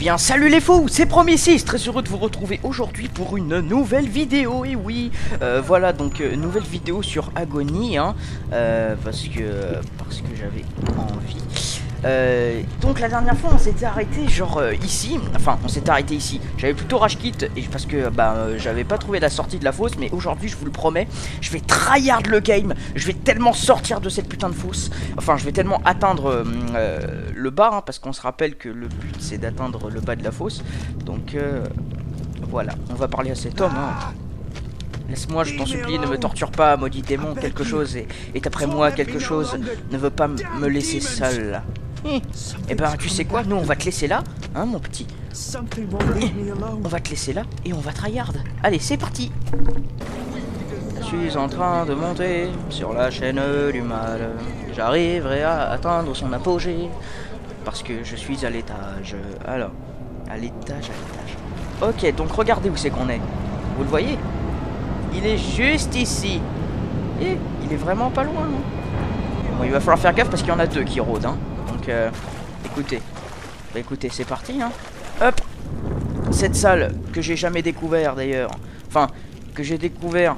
bien salut les fous, c'est Promis6, très heureux de vous retrouver aujourd'hui pour une nouvelle vidéo. Et oui, voilà donc nouvelle vidéo sur Agony, hein, parce que j'avais envie. Donc la dernière fois on s'était arrêté genre ici, enfin on s'était arrêté ici. J'avais plutôt rage quit et parce que j'avais pas trouvé la sortie de la fosse, mais aujourd'hui je vous le promets, je vais tryhard le game. Je vais tellement sortir de cette putain de fosse. Enfin je vais tellement atteindre le bas, hein, parce qu'on se rappelle que le but c'est d'atteindre le bas de la fosse. Donc voilà, on va parler à cet homme, hein. Laisse-moi, je t'en supplie, ne me torture pas, maudit démon, quelque chose est après moi, quelque chose ne veut pas me laisser seul. Eh ben, tu sais quoi, nous on va te laisser là, hein mon petit. On va te laisser là et on va tryhard. Allez, c'est parti. Je suis en train de monter sur la chaîne du mal. J'arriverai à atteindre son apogée parce que je suis à l'étage. Alors, à l'étage. Ok, donc regardez où c'est qu'on est. Vous le voyez? Il est juste ici. Et il est vraiment pas loin, non? Bon, il va falloir faire gaffe parce qu'il y en a deux qui rôdent, hein. Donc, écoutez. Bah, écoutez, c'est parti, hein. Hop. Cette salle que j'ai jamais découvert, d'ailleurs. Enfin, que j'ai découvert,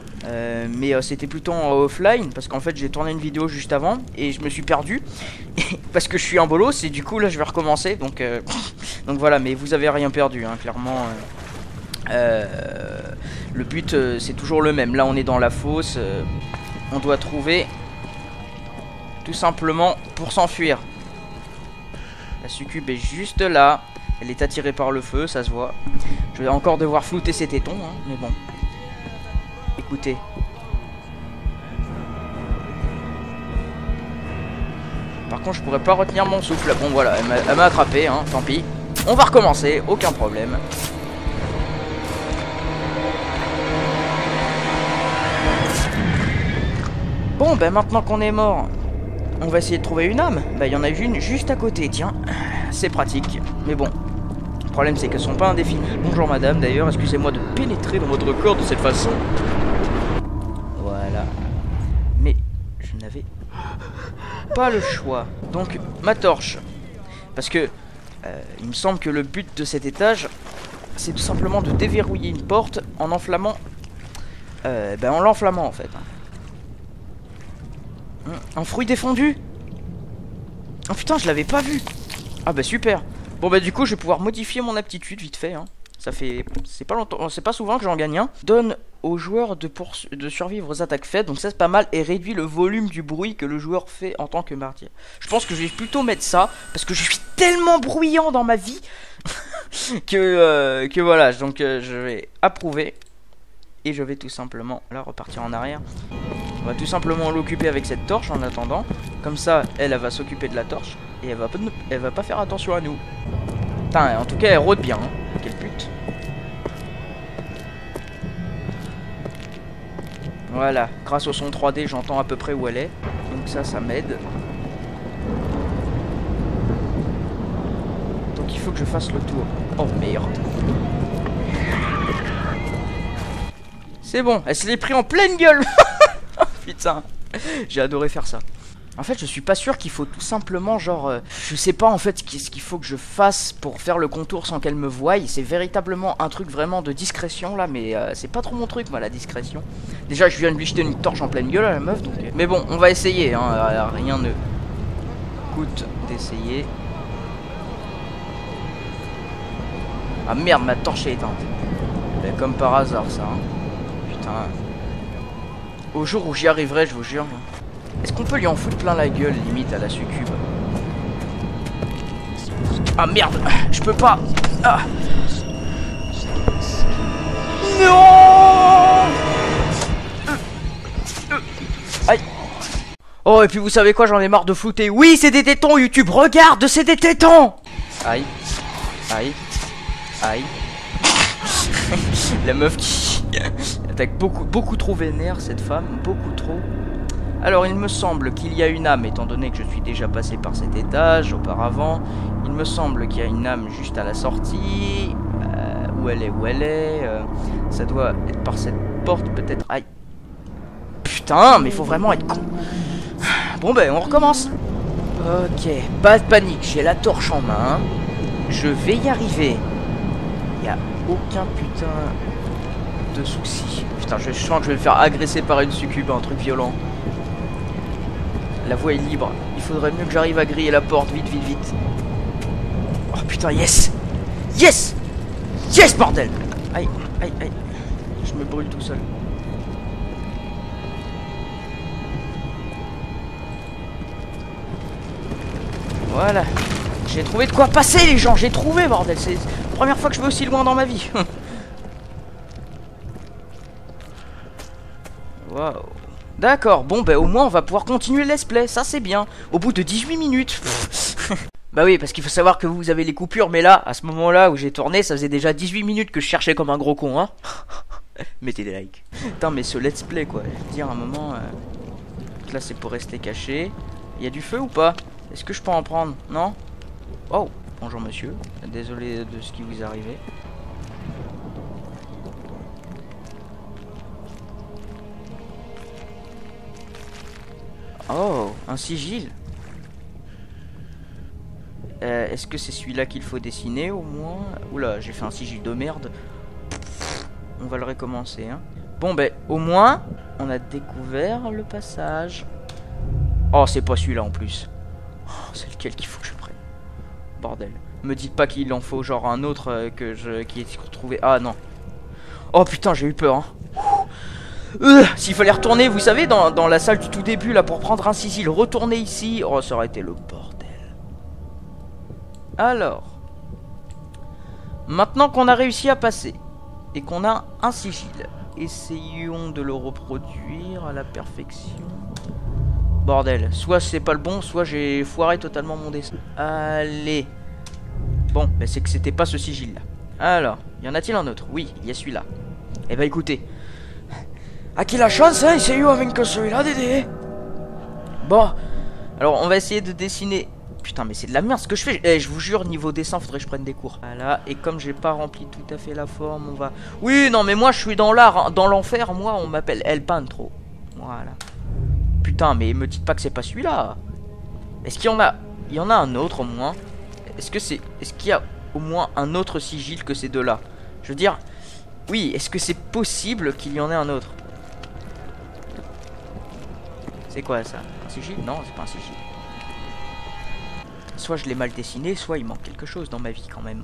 mais c'était plutôt en offline. Parce qu'en fait, j'ai tourné une vidéo juste avant et je me suis perdu. Parce que je suis un bolos et du coup, là, je vais recommencer. Donc, donc voilà, mais vous avez rien perdu, hein, clairement. Le but c'est toujours le même. Là on est dans la fosse, on doit trouver tout simplement pour s'enfuir. La succube est juste là. Elle est attirée par le feu, ça se voit. Je vais encore devoir flouter ses tétons, hein, mais bon. Écoutez. Par contre je pourrais pas retenir mon souffle. Bon voilà, elle m'a attrapé, hein, tant pis. On va recommencer, aucun problème. Bon, ben maintenant qu'on est mort, on va essayer de trouver une âme. Ben, il y en a une juste à côté, tiens. C'est pratique. Mais bon, le problème c'est qu'elles sont pas indéfinies. Bonjour madame, d'ailleurs, excusez-moi de pénétrer dans votre corps de cette façon. Voilà. Mais je n'avais pas le choix. Donc, ma torche. Parce que, il me semble que le but de cet étage, c'est tout simplement de déverrouiller une porte en enflammant... en l'enflammant, en fait. Un fruit défendu. Oh putain, je l'avais pas vu. Ah bah super. Bon bah du coup je vais pouvoir modifier mon aptitude vite fait, hein. Ça fait... c'est pas longtemps, c'est pas souvent que j'en gagne un. Donne aux joueurs de survivre aux attaques faites. Donc ça c'est pas mal. Et réduit le volume du bruit que le joueur fait en tant que martyr. Je pense que je vais plutôt mettre ça, parce que je suis tellement bruyant dans ma vie que voilà. Donc je vais approuver. Et je vais tout simplement là repartir en arrière. On va tout simplement l'occuper avec cette torche en attendant. Comme ça, elle va s'occuper de la torche. Et elle va pas faire attention à nous. Putain, en tout cas, elle rôde bien, hein. Quel but. Voilà, grâce au son 3D, j'entends à peu près où elle est. Donc ça m'aide. Donc il faut que je fasse le tour. Oh merde. C'est bon, elle se l'est pris en pleine gueule. Putain, j'ai adoré faire ça. En fait, je suis pas sûr qu'il faut tout simplement genre... je sais pas en fait ce qu'il faut que je fasse pour faire le contour sans qu'elle me voie. C'est véritablement un truc vraiment de discrétion là, mais c'est pas trop mon truc moi la discrétion. Déjà je viens de lui jeter une torche en pleine gueule à la meuf donc... Mais bon, on va essayer, hein, rien ne coûte d'essayer. Ah merde, ma torche est éteinte. Ben, comme par hasard ça, hein. Putain. Au jour où j'y arriverai, je vous jure. Est-ce qu'on peut lui en foutre plein la gueule, limite, à la succube? Ah merde, je peux pas. Ah. Non. Aïe. Oh, et puis vous savez quoi, j'en ai marre de flouter. Oui, c'est des tétons, YouTube, regarde, c'est des tétons. Aïe. Aïe. Aïe. La meuf qui attaque beaucoup trop vénère, cette femme, beaucoup trop. Alors il me semble qu'il y a une âme, étant donné que je suis déjà passé par cet étage auparavant. Il me semble qu'il y a une âme juste à la sortie. Où elle est, ça doit être par cette porte peut-être. Aïe. Putain, mais faut vraiment être con. Bon ben on recommence. Ok, pas de panique, j'ai la torche en main. Je vais y arriver. Il y a aucun putain de souci. Putain, je sens que je vais me faire agresser par une succube, un truc violent. La voie est libre. Il faudrait mieux que j'arrive à griller la porte. Vite, vite, vite. Oh putain, yes! Yes! Yes, bordel! Aïe, aïe, aïe. Je me brûle tout seul. Voilà. J'ai trouvé de quoi passer, les gens. J'ai trouvé, bordel. C'est la première fois que je vais aussi loin dans ma vie. Waouh. D'accord. Bon, bah au moins, on va pouvoir continuer le let's play. Ça, c'est bien. Au bout de 18 minutes. Bah oui, parce qu'il faut savoir que vous avez les coupures. Mais là, à ce moment-là où j'ai tourné, ça faisait déjà 18 minutes que je cherchais comme un gros con, hein. Mettez des likes. Putain, mais ce let's play, quoi. Je veux dire, à un moment... Là, c'est pour rester caché. Il y a du feu ou pas? Est-ce que je peux en prendre? Non? Oh, bonjour monsieur. Désolé de ce qui vous est arrivé. Oh, un sigil. Est-ce que c'est celui-là qu'il faut dessiner au moins? Oula, j'ai fait un sigil de merde. On va le recommencer, hein. Bon, ben, au moins, on a découvert le passage. Oh, c'est pas celui-là en plus. Oh, c'est lequel qu'il faut que je prenne? Bordel. Me dites pas qu'il en faut genre un autre qui est retrouvé. Ah non. Oh putain, j'ai eu peur, hein. S'il fallait retourner, vous savez, dans la salle du tout début, là, pour prendre un sigil, retourner ici. Oh, ça aurait été le bordel. Alors. Maintenant qu'on a réussi à passer, et qu'on a un sigil, essayons de le reproduire à la perfection. Bordel, soit c'est pas le bon, soit j'ai foiré totalement mon dessin. Allez. Bon, mais c'est que c'était pas ce sigil là. Alors, y en a-t-il un autre? Oui, il y a celui-là. Eh ben écoutez. À qui la chance, hein, essaye avec que celui-là, Dédé. Bon, alors on va essayer de dessiner. Putain, mais c'est de la merde ce que je fais. Eh, je vous jure, niveau dessin, faudrait que je prenne des cours. Voilà, et comme j'ai pas rempli tout à fait la forme, on va... Oui, non, mais moi je suis dans l'art, hein. Dans l'enfer, moi on m'appelle El Pantro. Voilà. Putain, mais me dites pas que c'est pas celui-là. Est-ce qu'il y en a... Il y en a un autre au moins. Est-ce qu'il y a au moins un autre sigil que ces deux-là? Je veux dire... Oui, est-ce que c'est possible qu'il y en ait un autre? C'est quoi ça? Un sigil? Non, c'est pas un sigil. Soit je l'ai mal dessiné, soit il manque quelque chose dans ma vie quand même.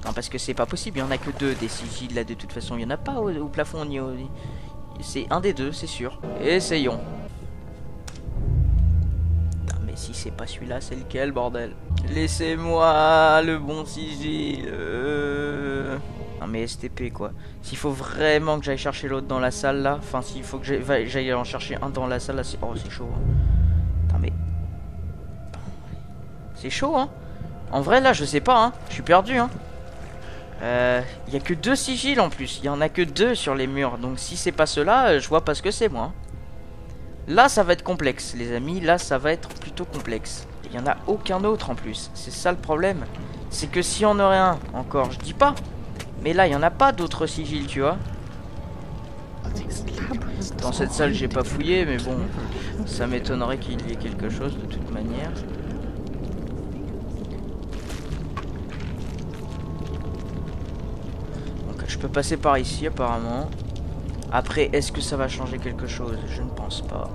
Non, parce que c'est pas possible, il y en a que deux des sigils là de toute façon. Il y en a pas au plafond ni au... C'est un des deux, c'est sûr. Essayons. Putain, mais si c'est pas celui-là, c'est lequel, bordel? Laissez-moi le bon sigil. Non mais STP quoi. S'il faut vraiment que j'aille chercher l'autre dans la salle là. Enfin s'il faut que j'aille en chercher un dans la salle là. Oh c'est chaud, hein. Putain mais... C'est chaud, hein. En vrai là je sais pas, hein. Je suis perdu, hein. Il y a que deux sigils en plus. Il y en a que deux sur les murs. Donc si c'est pas cela, je vois pas ce que c'est moi. Là ça va être complexe les amis. Là ça va être plutôt complexe. Il y en a aucun autre en plus. C'est ça le problème. C'est que si on aurait un encore, je dis pas. Mais là, il n'y en a pas d'autres sigils, tu vois. Dans cette salle, j'ai pas fouillé, mais bon, ça m'étonnerait qu'il y ait quelque chose de toute manière. Donc, je peux passer par ici, apparemment. Après, est-ce que ça va changer quelque chose? Je ne pense pas.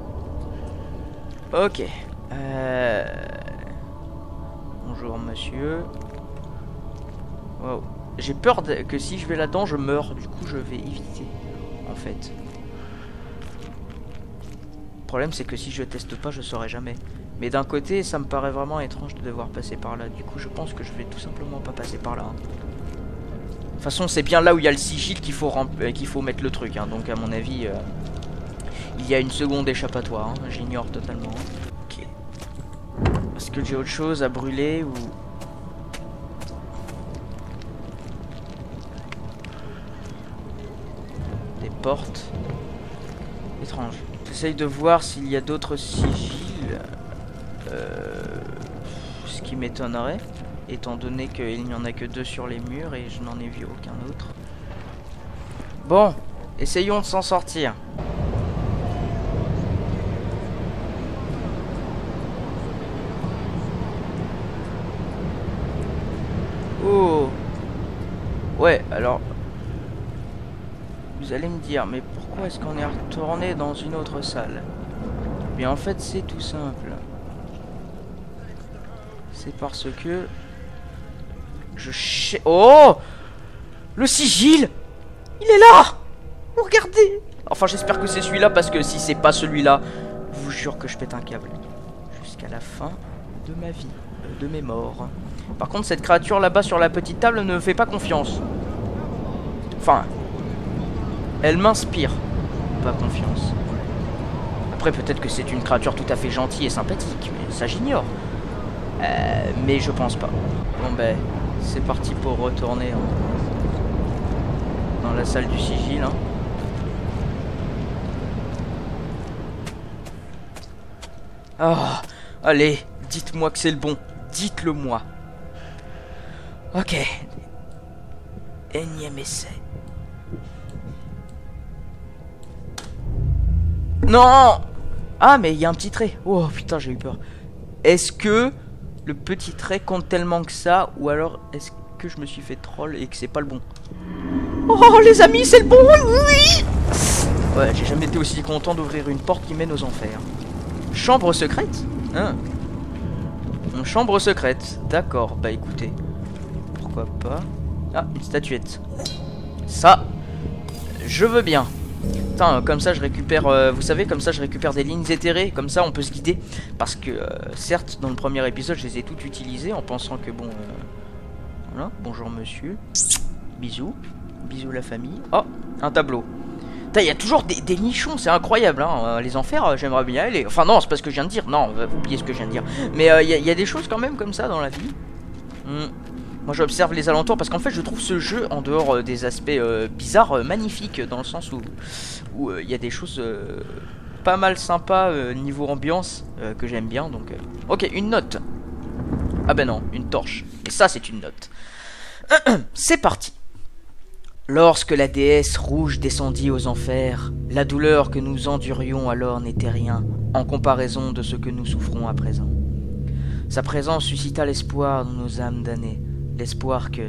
Ok. Bonjour, monsieur. Wow. J'ai peur que si je vais là-dedans, je meurs. Du coup, je vais éviter, en fait. Le problème, c'est que si je teste pas, je saurai jamais. Mais d'un côté, ça me paraît vraiment étrange de devoir passer par là. Du coup, je pense que je vais tout simplement pas passer par là. Hein. De toute façon, c'est bien là où il y a le sigil qu'il faut mettre le truc. Hein. Donc, à mon avis, il y a une seconde échappatoire. Hein. J'ignore totalement. Ok. Est-ce que j'ai autre chose à brûler ou... Porte étrange. J'essaye de voir s'il y a d'autres sigils, ce qui m'étonnerait, étant donné qu'il n'y en a que deux sur les murs et je n'en ai vu aucun autre. Bon, essayons de s'en sortir. Ouais, alors... Vous allez me dire, mais pourquoi est-ce qu'on est retourné dans une autre salle? Bien en fait c'est tout simple. C'est parce que... Oh! Le sigil! Il est là! Regardez! Enfin j'espère que c'est celui-là parce que si c'est pas celui-là, je vous jure que je pète un câble. Jusqu'à la fin de ma vie, de mes morts. Par contre cette créature là-bas sur la petite table ne me fait pas confiance. Enfin... Elle m'inspire pas confiance. Après peut-être que c'est une créature tout à fait gentille et sympathique, mais ça j'ignore. Mais je pense pas. Bon ben, c'est parti pour retourner dans la salle du sigil. Hein. Oh, allez, dites-moi que c'est le bon. Dites-le moi. Ok. Énième essai. Non! Ah, mais il y a un petit trait. Oh putain, j'ai eu peur. Est-ce que le petit trait compte tellement que ça? Ou alors est-ce que je me suis fait troll et que c'est pas le bon? Oh les amis, c'est le bon! Oui! Ouais, j'ai jamais été aussi content d'ouvrir une porte qui mène aux enfers. Chambre secrète? Hein? Une chambre secrète. D'accord, bah écoutez. Pourquoi pas? Ah, une statuette. Ça, je veux bien. Putain, comme ça je récupère, vous savez, comme ça je récupère des lignes éthérées, comme ça on peut se guider. Parce que, certes, dans le premier épisode, je les ai toutes utilisées en pensant que bon... voilà, bonjour monsieur. Bisous. Bisous la famille. Oh, un tableau. Putain, il y a toujours des nichons, c'est incroyable, hein. Les enfers, j'aimerais bien aller. Enfin non, c'est pas ce que je viens de dire, non, vous oubliez ce que je viens de dire. Mais il y a des choses quand même comme ça dans la vie. Moi j'observe les alentours parce qu'en fait je trouve ce jeu, en dehors des aspects bizarres, magnifique, dans le sens où il y a des choses pas mal sympas niveau ambiance que j'aime bien. Donc ok, une note. Ah ben non, une torche. Et ça c'est une note. C'est parti. Lorsque la déesse rouge descendit aux enfers, la douleur que nous endurions alors n'était rien en comparaison de ce que nous souffrons à présent. Sa présence suscita l'espoir dans nos âmes damnées. L'espoir que,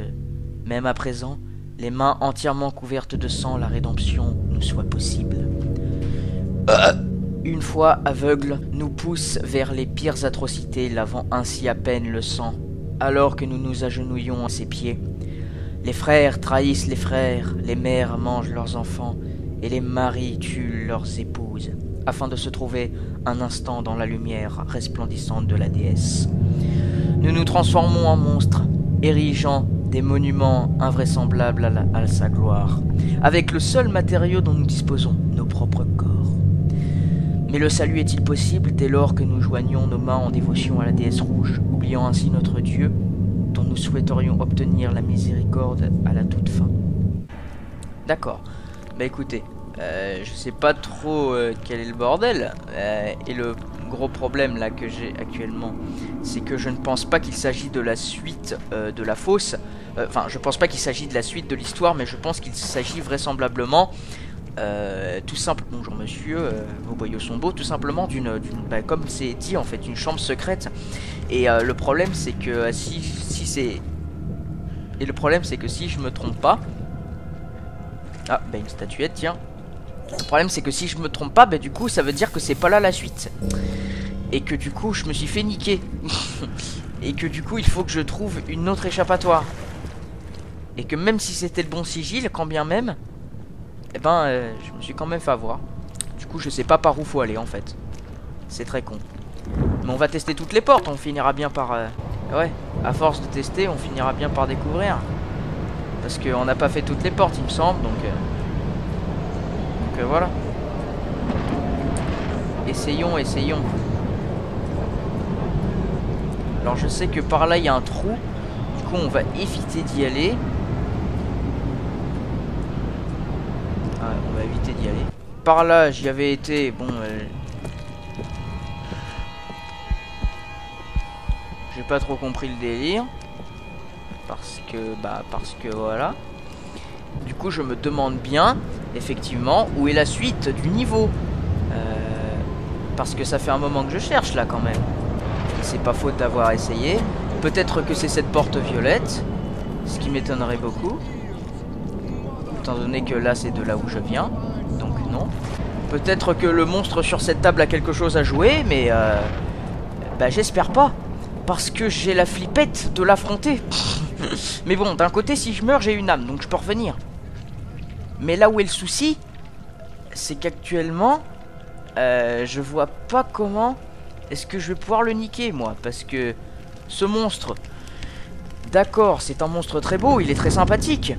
même à présent, les mains entièrement couvertes de sang, la rédemption nous soit possible. Une foi aveugle nous pousse vers les pires atrocités, lavant ainsi à peine le sang, alors que nous nous agenouillons à ses pieds. Les frères trahissent les frères, les mères mangent leurs enfants, et les maris tuent leurs épouses, afin de se trouver un instant dans la lumière resplendissante de la déesse. Nous nous transformons en monstres, érigeant des monuments invraisemblables à sa gloire, avec le seul matériau dont nous disposons, nos propres corps. Mais le salut est-il possible dès lors que nous joignons nos mains en dévotion à la déesse rouge, oubliant ainsi notre Dieu, dont nous souhaiterions obtenir la miséricorde à la toute fin? D'accord. Bah écoutez, je sais pas trop quel est le bordel, et le gros problème là que j'ai actuellement, c'est que je ne pense pas qu'il s'agit de la suite de la fosse. Enfin, je pense pas qu'il s'agit de la suite de l'histoire, mais je pense qu'il s'agit vraisemblablement tout simple. Bonjour monsieur, vos boyaux sont beaux. Tout simplement bah, comme c'est dit en fait, une chambre secrète. Et le problème c'est que si je me trompe pas. Ah bah une statuette, tiens. Le problème c'est que si je me trompe pas, bah du coup ça veut dire que c'est pas là la suite. Et que du coup je me suis fait niquer. Et que du coup il faut que je trouve une autre échappatoire. Et que même si c'était le bon sigil, quand bien même, eh ben je me suis quand même fait avoir. Du coup je sais pas par où faut aller en fait. C'est très con. Mais on va tester toutes les portes, on finira bien par... ouais, à force de tester, on finira bien par découvrir. Parce qu'on n'a pas fait toutes les portes il me semble, donc voilà. Essayons. Alors je sais que par là il y a un trou. Du coup on va éviter d'y aller. Ah, on va éviter d'y aller. Par là j'y avais été. Bon j'ai pas trop compris le délire. Parce que voilà. Du coup je me demande bien effectivement où est la suite du niveau. Parce que ça fait un moment que je cherche là quand même. Et c'est pas faute d'avoir essayé. Peut-être que c'est cette porte violette, ce qui m'étonnerait beaucoup. Étant donné que là c'est de là où je viens. Donc non. Peut-être que le monstre sur cette table a quelque chose à jouer, mais bah j'espère pas. Parce que j'ai la flippette de l'affronter. Mais bon, d'un côté, si je meurs, j'ai une âme, donc je peux revenir. Mais là où est le souci, c'est qu'actuellement, je vois pas comment est-ce que je vais pouvoir le niquer, moi. Parce que ce monstre, d'accord, c'est un monstre très beau, il est très sympathique.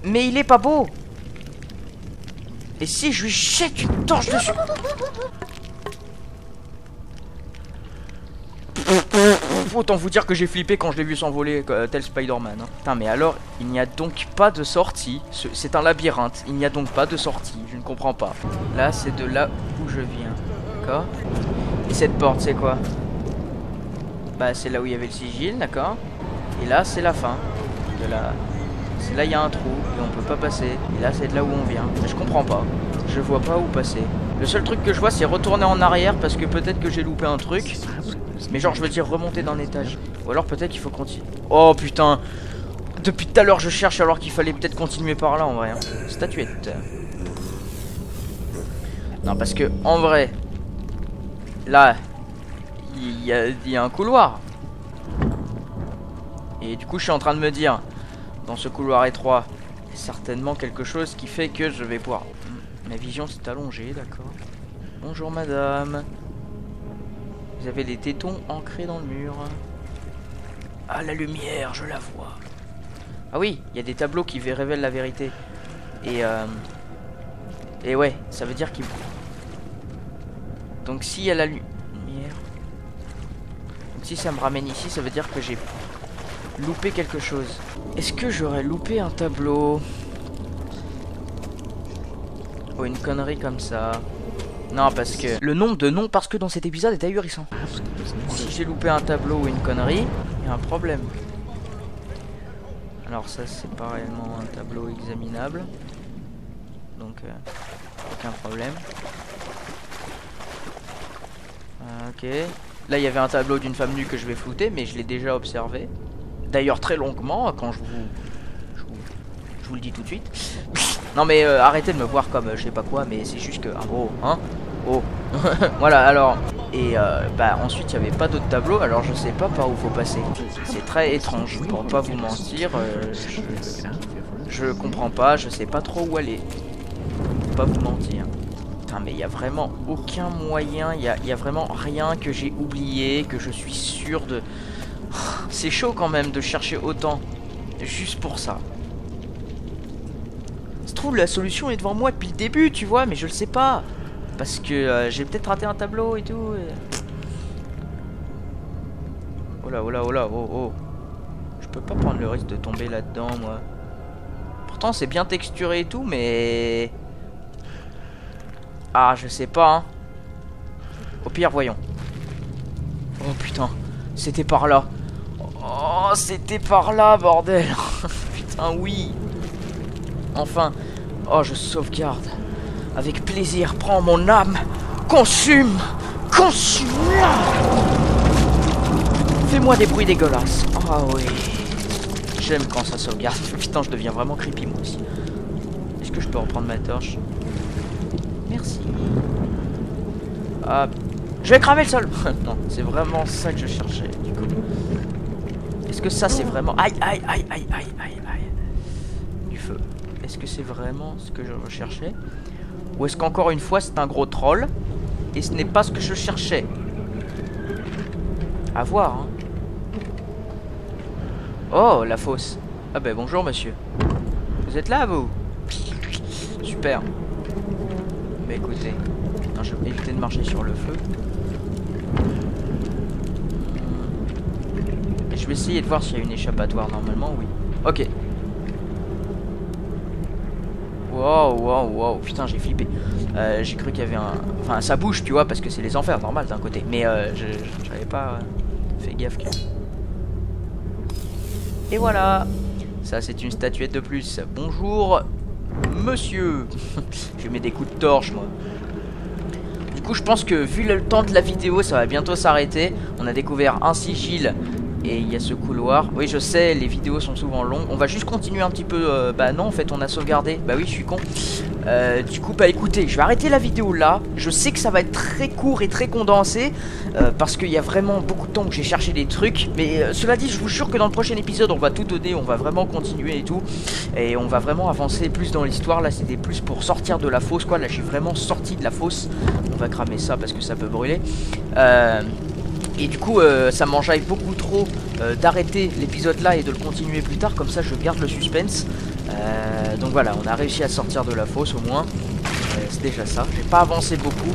Mais il est pas beau. Et si je lui jette une torche dessus... Autant vous dire que j'ai flippé quand je l'ai vu s'envoler tel Spider-Man. Hein. Putain, mais alors, il n'y a donc pas de sortie. C'est un labyrinthe. Il n'y a donc pas de sortie. Je ne comprends pas. Là, c'est de là où je viens. D'accord. Et cette porte, c'est quoi? Bah, c'est là où il y avait le sigil, d'accord. Et là, c'est la fin. De la... C'est là, il y a un trou. Et on peut pas passer. Et là, c'est de là où on vient. Mais je comprends pas. Je vois pas où passer. Le seul truc que je vois, c'est retourner en arrière parce que peut-être que j'ai loupé un truc. Mais genre, je veux dire remonter d'un étage. Ou alors peut-être qu'il faut continuer. Oh putain. Depuis tout à l'heure, je cherche alors qu'il fallait peut-être continuer par là en vrai. Hein. Statuette. Non, parce que en vrai, là, il y a un couloir. Et du coup, je suis en train de me dire, dans ce couloir étroit, il y a certainement quelque chose qui fait que je vais pouvoir... Ma vision s'est allongée, d'accord. Bonjour madame. Vous avez les tétons ancrés dans le mur. Ah, la lumière, je la vois. Ah oui, il y a des tableaux qui révèlent la vérité. Et ouais, ça veut dire qu'il... Donc s'il y a la lumière... Donc si ça me ramène ici, ça veut dire que j'ai loupé quelque chose. Est-ce que j'aurais loupé un tableau? Oh, une connerie comme ça. Non, parce que... Le nombre de noms, parce que dans cet épisode est ahurissant. Si j'ai loupé un tableau ou une connerie, il y a un problème. Alors ça, c'est pas réellement un tableau examinable. Donc, aucun problème. Ok. Là, il y avait un tableau d'une femme nue que je vais flouter, mais je l'ai déjà observé. D'ailleurs, très longuement, quand je vous le dis tout de suite. Non mais arrêtez de me voir comme je sais pas quoi, mais c'est juste que... Oh, hein. Oh. Voilà, alors... Et bah ensuite il n'y avait pas d'autres tableaux, alors je sais pas par où faut passer. C'est très étrange, pour pas vous mentir. Je comprends pas, je sais pas trop où aller. Pour pas vous mentir. Putain, mais il y a vraiment aucun moyen, il y a vraiment rien que j'ai oublié, que je suis sûr de... C'est chaud quand même de chercher autant. Juste pour ça. Se trouve, la solution est devant moi depuis le début, tu vois, mais je le sais pas. Parce que j'ai peut-être raté un tableau et tout. Oh là, oh là, oh là, oh, oh. Je peux pas prendre le risque de tomber là-dedans, moi. Pourtant, c'est bien texturé et tout, mais... Ah, je sais pas, hein. Au pire, voyons. Oh putain, c'était par là. Oh, c'était par là, bordel. Putain, oui. Enfin. Oh, je sauvegarde. Avec plaisir, prends mon âme. Consume. Consume-la. Fais-moi des bruits dégueulasses. Ah oui. J'aime quand ça sauvegarde. Putain, je deviens vraiment creepy, moi aussi. Est-ce que je peux reprendre ma torche? Merci. Ah, je vais cramer le sol. Non, c'est vraiment ça que je cherchais, du coup. Est-ce que ça, c'est vraiment... Aïe, aïe, aïe, aïe, aïe, aïe, aïe. Du feu. Est-ce que c'est vraiment ce que je recherchais? Ou est-ce qu'encore une fois, c'est un gros troll et ce n'est pas ce que je cherchais? À voir, hein. Oh, la fosse. Ah ben, bonjour, monsieur. Vous êtes là, vous? Super. Bah écoutez, non, je vais éviter de marcher sur le feu. Et je vais essayer de voir s'il y a une échappatoire. Normalement, oui. Ok. Wow, wow, wow. Putain, j'ai flippé. J'ai cru qu'il y avait un... Enfin, ça bouge, tu vois, parce que c'est les enfers, normal, d'un côté. Mais j'avais pas fait gaffe que... Et voilà. Ça, c'est une statuette de plus. Bonjour, monsieur. Je mets des coups de torche, moi. Du coup, je pense que vu le temps de la vidéo, ça va bientôt s'arrêter. On a découvert un sigil Et il y a ce couloir. Oui, je sais, les vidéos sont souvent longues. On va juste continuer un petit peu. Bah non, en fait, on a sauvegardé. Bah oui, je suis con. Du coup, bah écoutez, je vais arrêter la vidéo là. Je sais que ça va être très court et très condensé. Parce qu'il y a vraiment beaucoup de temps que j'ai cherché des trucs. Mais cela dit, je vous jure que dans le prochain épisode, on va tout donner. On va vraiment continuer et tout. Et on va vraiment avancer plus dans l'histoire. Là, c'était plus pour sortir de la fosse, quoi. Là, j'ai vraiment sorti de la fosse. On va cramer ça parce que ça peut brûler. Et du coup, ça m'enjaille beaucoup trop d'arrêter l'épisode là et de le continuer plus tard. Comme ça, je garde le suspense. Donc voilà, on a réussi à sortir de la fosse au moins. C'est déjà ça. J'ai pas avancé beaucoup.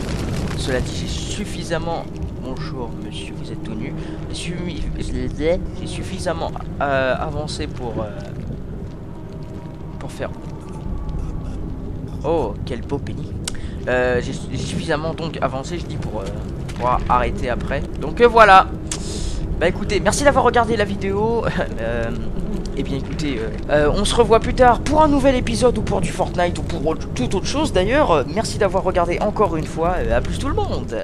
Cela dit, j'ai suffisamment... Bonjour monsieur, vous êtes tout nu. J'ai suffisamment avancé pour faire... Oh, quel beau pénis. J'ai suffisamment donc avancé, je dis, pour arrêter après. Donc voilà. Bah écoutez, merci d'avoir regardé la vidéo. Et bien écoutez, on se revoit plus tard pour un nouvel épisode ou pour du Fortnite ou pour toute autre chose d'ailleurs. Merci d'avoir regardé encore une fois. À plus tout le monde.